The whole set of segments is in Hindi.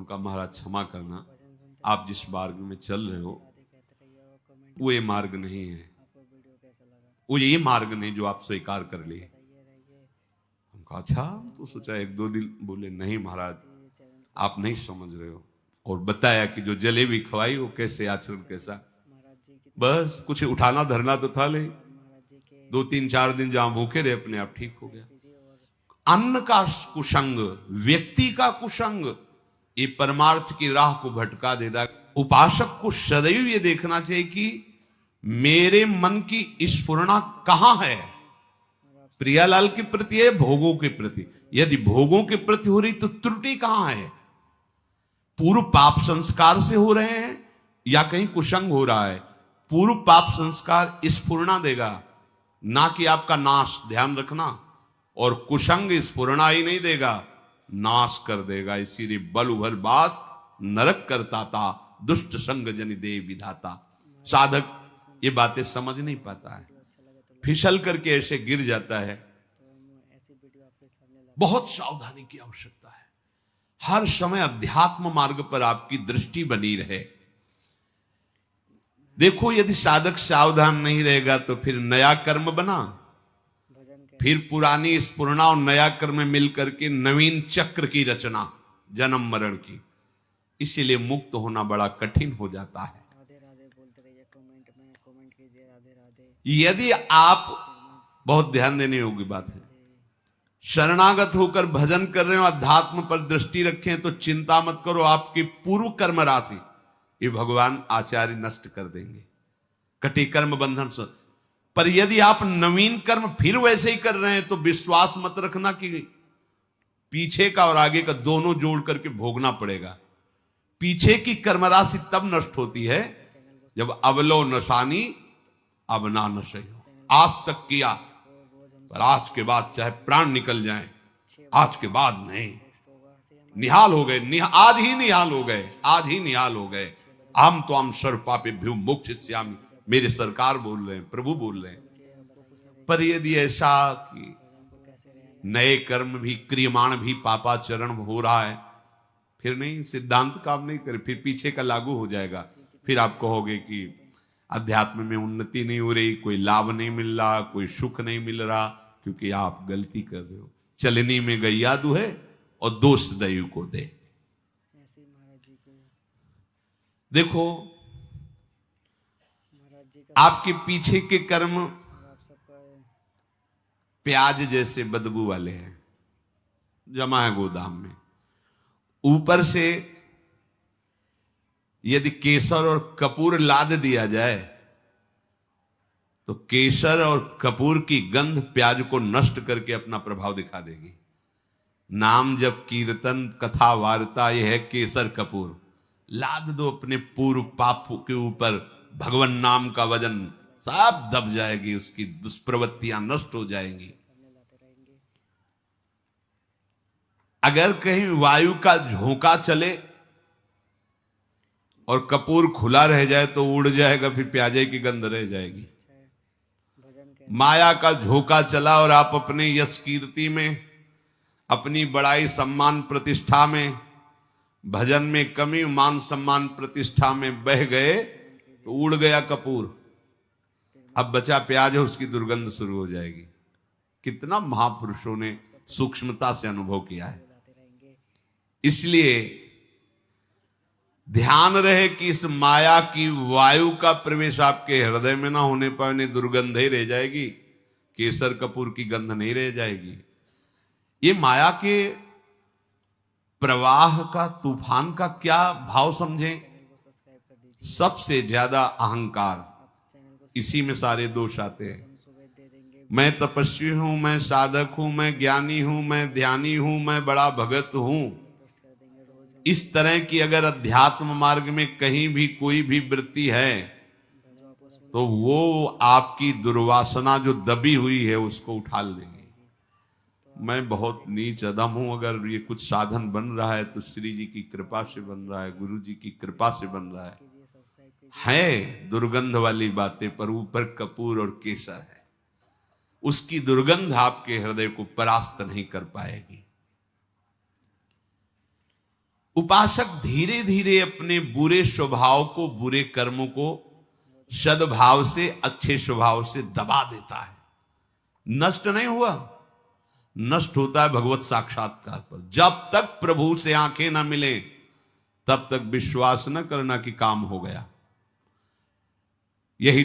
कहा महाराज क्षमा करना, आप जिस मार्ग में चल रहे हो वो ये मार्ग नहीं है, वो ये मार्ग नहीं जो आप स्वीकार कर लिए। हम कहा अच्छा, तो सोचा एक दो दिन, बोले नहीं महाराज आप नहीं समझ रहे हो, और बताया कि जो जलेबी खवाई वो कैसे आचरण कैसा, बस कुछ उठाना धरना तो था नहीं, 2-3-4 दिन जहां भूखे रहे अपने आप ठीक हो गया। अन्न का कुसंग, व्यक्ति का कुसंग, ये परमार्थ की राह को भटका देता। उपासक को सदैव ये देखना चाहिए कि मेरे मन की स्फुरना कहां है, प्रियालाल के प्रति है, भोगों के प्रति। यदि भोगों के प्रति हो रही तो त्रुटि कहां है, पूर्व पाप संस्कार से हो रहे हैं या कहीं कुसंग हो रहा है। पूर्व पाप संस्कार स्फुरना देगा, ना कि आपका नाश, ध्यान रखना, और कुसंग स्फुरना ही नहीं देगा, नाश कर देगा। इसीलिए बल उभर बास नरक करता था, दुष्ट संग जनि दे विधाता। साधक ये बातें समझ नहीं पाता है, फिसल करके ऐसे गिर जाता है। बहुत सावधानी की आवश्यकता है, हर समय अध्यात्म मार्ग पर आपकी दृष्टि बनी रहे। देखो यदि साधक सावधान नहीं रहेगा तो फिर नया कर्म बना, फिर पुरानी स्फुरना और नया कर्म मिलकर के नवीन चक्र की रचना, जन्म मरण की। इसीलिए मुक्त होना बड़ा कठिन हो जाता है। यदि आप, बहुत ध्यान देने योग्य बात है, शरणागत होकर भजन कर रहे हो, अध्यात्म पर दृष्टि रखें तो चिंता मत करो, आपकी पूर्व कर्म राशि ये भगवान आचार्य नष्ट कर देंगे, कटी कर्म बंधन से। पर यदि आप नवीन कर्म फिर वैसे ही कर रहे हैं तो विश्वास मत रखना कि पीछे का और आगे का दोनों जोड़ करके भोगना पड़ेगा। पीछे की कर्म राशि तब नष्ट होती है जब अवलो नशानी अब ना नशे हो। आज तक किया पर आज के बाद चाहे प्राण निकल जाए, आज के बाद नहीं, निहाल हो गए, आज ही निहाल हो गए, आज ही निहाल हो गए। हम तो हम सर्व पापेभ्यो मोक्षयिष्यामि, मेरे सरकार बोल रहे हैं, प्रभु बोल रहे हैं। पर यदि ऐसा कि नए कर्म भी क्रियमाण भी पापाचरण हो रहा है, फिर नहीं, सिद्धांत काम नहीं करे, फिर पीछे का लागू हो जाएगा। फिर आप कहोगे कि अध्यात्म में उन्नति नहीं हो रही, कोई लाभ नहीं मिल रहा, कोई सुख नहीं मिल रहा, क्योंकि आप गलती कर रहे हो। चलनी में गैया दुहे और दोष दैव को दे। देखो आपके पीछे के कर्म प्याज जैसे बदबू वाले हैं, जमा है गोदाम में। ऊपर से यदि केसर और कपूर लाद दिया जाए तो केसर और कपूर की गंध प्याज को नष्ट करके अपना प्रभाव दिखा देगी। नाम जब कीर्तन कथा वार्ता यह है केसर कपूर, लाद दो अपने पूर्व पाप के ऊपर, भगवान नाम का वजन सब दब जाएगी, उसकी दुष्प्रवृत्तियां नष्ट हो जाएंगी। अगर कहीं वायु का झोंका चले और कपूर खुला रह जाए तो उड़ जाएगा, फिर प्याजे की गंध रह जाएगी। माया का झोंका चला और आप अपने यश कीर्ति में, अपनी बड़ाई सम्मान प्रतिष्ठा में, भजन में कमी मान सम्मान प्रतिष्ठा में बह गए तो उड़ गया कपूर, अब बचा प्याज है, उसकी दुर्गंध शुरू हो जाएगी। कितना महापुरुषों ने सूक्ष्मता से अनुभव किया है। इसलिए ध्यान रहे कि इस माया की वायु का प्रवेश आपके हृदय में ना होने पाए, नहीं दुर्गंध ही रह जाएगी, केसर कपूर की गंध नहीं रह जाएगी। ये माया के प्रवाह का, तूफान का क्या भाव समझें? सबसे ज्यादा अहंकार, इसी में सारे दोष आते हैं। मैं तपस्वी हूं, मैं साधक हूं, मैं ज्ञानी हूं, मैं ध्यानी हूं, मैं बड़ा भगत हूं। इस तरह की अगर अध्यात्म मार्ग में कहीं भी कोई भी वृत्ति है तो वो आपकी दुर्वासना जो दबी हुई है उसको उठा लेगी। मैं बहुत नीच अधम हूं, अगर ये कुछ साधन बन रहा है तो श्री जी की कृपा से बन रहा है, गुरु जी की कृपा से बन रहा है दुर्गंध वाली बातें, पर ऊपर कपूर और केसर है, उसकी दुर्गंध आपके हृदय को परास्त नहीं कर पाएगी। उपासक धीरे धीरे अपने बुरे स्वभाव को, बुरे कर्मों को सद्भाव से, अच्छे स्वभाव से दबा देता है। नष्ट नहीं हुआ, नष्ट होता है भगवत साक्षात्कार पर। जब तक प्रभु से आंखें ना मिले तब तक विश्वास न करना कि काम हो गया। यही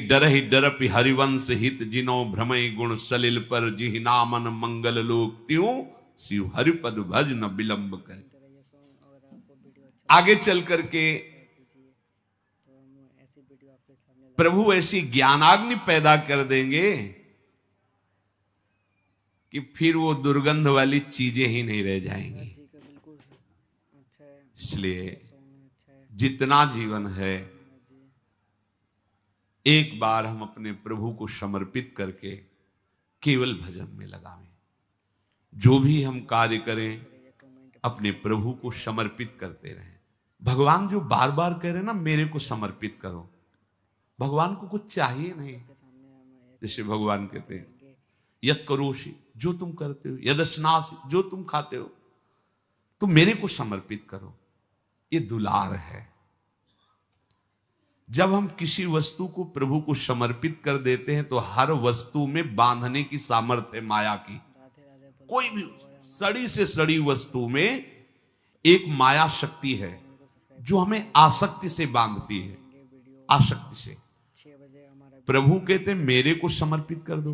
डरपि हरिवंश हित जिनो भ्रमय गुण सलिल पर, जिहि नामन मंगल लोक त्यों शिव हरिपद भज न विलंब कर। आगे चल करके प्रभु ऐसी ज्ञानाग्नि पैदा कर देंगे कि फिर वो दुर्गंध वाली चीजें ही नहीं रह जाएंगी। इसलिए जितना जीवन है, एक बार हम अपने प्रभु को समर्पित करके केवल भजन में लगावें। जो भी हम कार्य करें अपने प्रभु को समर्पित करते रहें। भगवान जो बार बार कह रहे हैं ना, मेरे को समर्पित करो, भगवान को कुछ चाहिए नहीं। जैसे भगवान कहते हैं यत् करोषि, जो तुम करते हो, यदश्नासि, जो तुम खाते हो, तुम मेरे को समर्पित करो। ये दुलार है। जब हम किसी वस्तु को प्रभु को समर्पित कर देते हैं तो हर वस्तु में बांधने की सामर्थ्य है माया की। कोई भी सड़ी से सड़ी वस्तु में एक माया शक्ति है जो हमें आसक्ति से बांधती है, आसक्ति से। प्रभु कहते मेरे को समर्पित कर दो।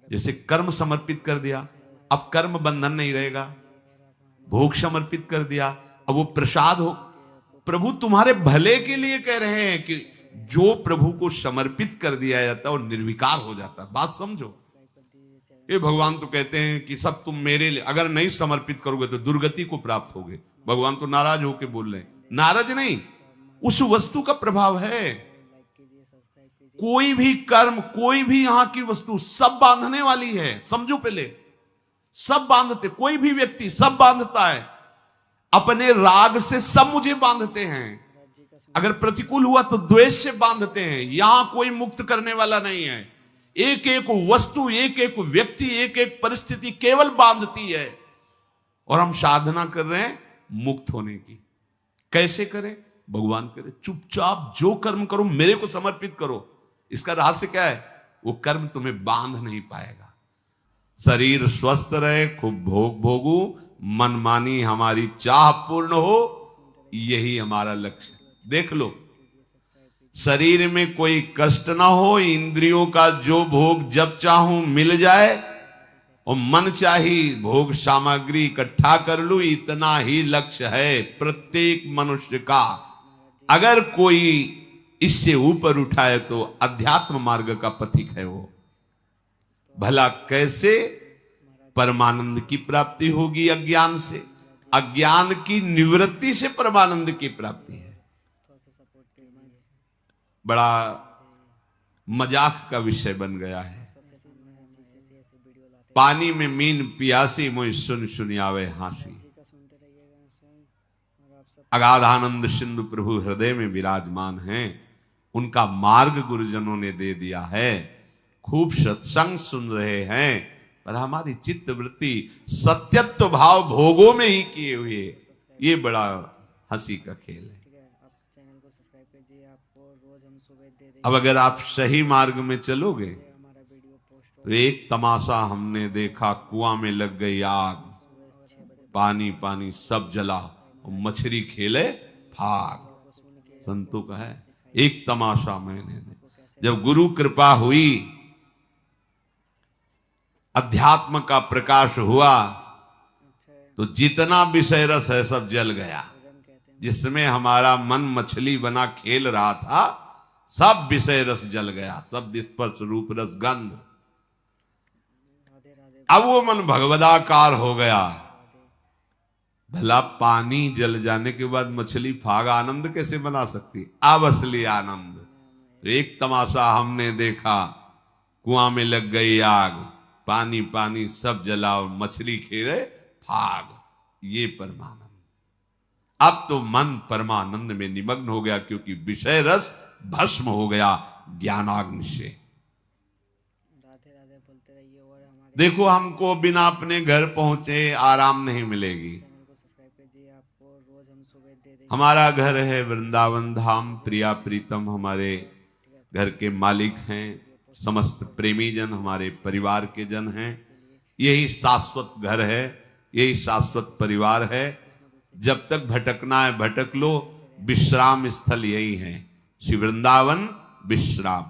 जैसे कर्म समर्पित कर दिया, अब कर्म बंधन नहीं रहेगा। भोग समर्पित कर दिया, अब वो प्रसाद हो। प्रभु तुम्हारे भले के लिए कह रहे हैं कि जो प्रभु को समर्पित कर दिया जाता है वो निर्विकार हो जाता है। बात समझो। ये भगवान तो कहते हैं कि सब तुम मेरे लिए, अगर नहीं समर्पित करोगे तो दुर्गति को प्राप्त होगे। भगवान तो नाराज होके बोल रहे हैं। नाराज नहीं, उस वस्तु का प्रभाव है। कोई भी कर्म, कोई भी यहां की वस्तु सब बांधने वाली है। समझो पहले, सब बांधते, कोई भी व्यक्ति सब बांधता है। अपने राग से सब मुझे बांधते हैं। अगर प्रतिकूल हुआ तो द्वेष से बांधते हैं। यहां कोई मुक्त करने वाला नहीं है। एक एक वस्तु, एक एक व्यक्ति, एक एक परिस्थिति केवल बांधती है। और हम साधना कर रहे हैं मुक्त होने की। कैसे करें? भगवान करे चुपचाप जो कर्म करो मेरे को समर्पित करो। इसका रहस्य क्या है? वो कर्म तुम्हें बांध नहीं पाएगा। शरीर स्वस्थ रहे, खूब भोग भोगू, मनमानी हमारी चाह पूर्ण हो, यही हमारा लक्ष्य। देख लो, शरीर में कोई कष्ट ना हो, इंद्रियों का जो भोग जब चाहूं मिल जाए, और मन चाही भोग सामग्री इकट्ठा कर लूं, इतना ही लक्ष्य है प्रत्येक मनुष्य का। अगर कोई इससे ऊपर उठाए तो अध्यात्म मार्ग का पथिक है वो। भला कैसे परमानंद की प्राप्ति होगी? अज्ञान से। अज्ञान की निवृत्ति से परमानंद की प्राप्ति है। बड़ा मजाक का विषय बन गया है। पानी में मीन पियासी, मोहि सुन सुन आवे हासी। अगाधानंद सिंधु प्रभु हृदय में विराजमान हैं। उनका मार्ग गुरुजनों ने दे दिया है। खूब सत्संग सुन रहे हैं, पर हमारी चित्त वृत्ति सत्यत्व भाव भोगों में ही किए हुए। ये बड़ा हंसी का खेल है। अब अगर आप सही मार्ग में चलोगे तो एक तमाशा हमने देखा, कुआं में लग गई आग, पानी पानी सब जला, और मछली खेले भाग। संतों का है एक तमाशा मैंने देखा। जब गुरु कृपा हुई, अध्यात्म का प्रकाश हुआ, तो जितना विषय रस है सब जल गया। जिसमें हमारा मन मछली बना खेल रहा था, सब विषय रस जल गया। शब्द स्पर्श रूप रस गंध। अब वो मन भगवदाकार हो गया। भला पानी जल जाने के बाद मछली फाग आनंद कैसे बना सकती? अब असली आनंद। तो एक तमाशा हमने देखा, कुआं में लग गई आग, पानी पानी सब जला और मछली खेले भाग। ये परमानंद। अब तो मन परमानंद में निमग्न हो गया, क्योंकि विषय रस भस्म हो गया ज्ञानाग्नि से। देखो, हमको बिना अपने घर पहुंचे आराम नहीं मिलेगी। हमारा घर है वृंदावन धाम, प्रिया प्रीतम हमारे घर के मालिक हैं, समस्त प्रेमी जन हमारे परिवार के जन हैं। यही शाश्वत घर है, यही शाश्वत परिवार है। जब तक भटकना है भटक लो, विश्राम स्थल यही है, श्री वृंदावन विश्राम।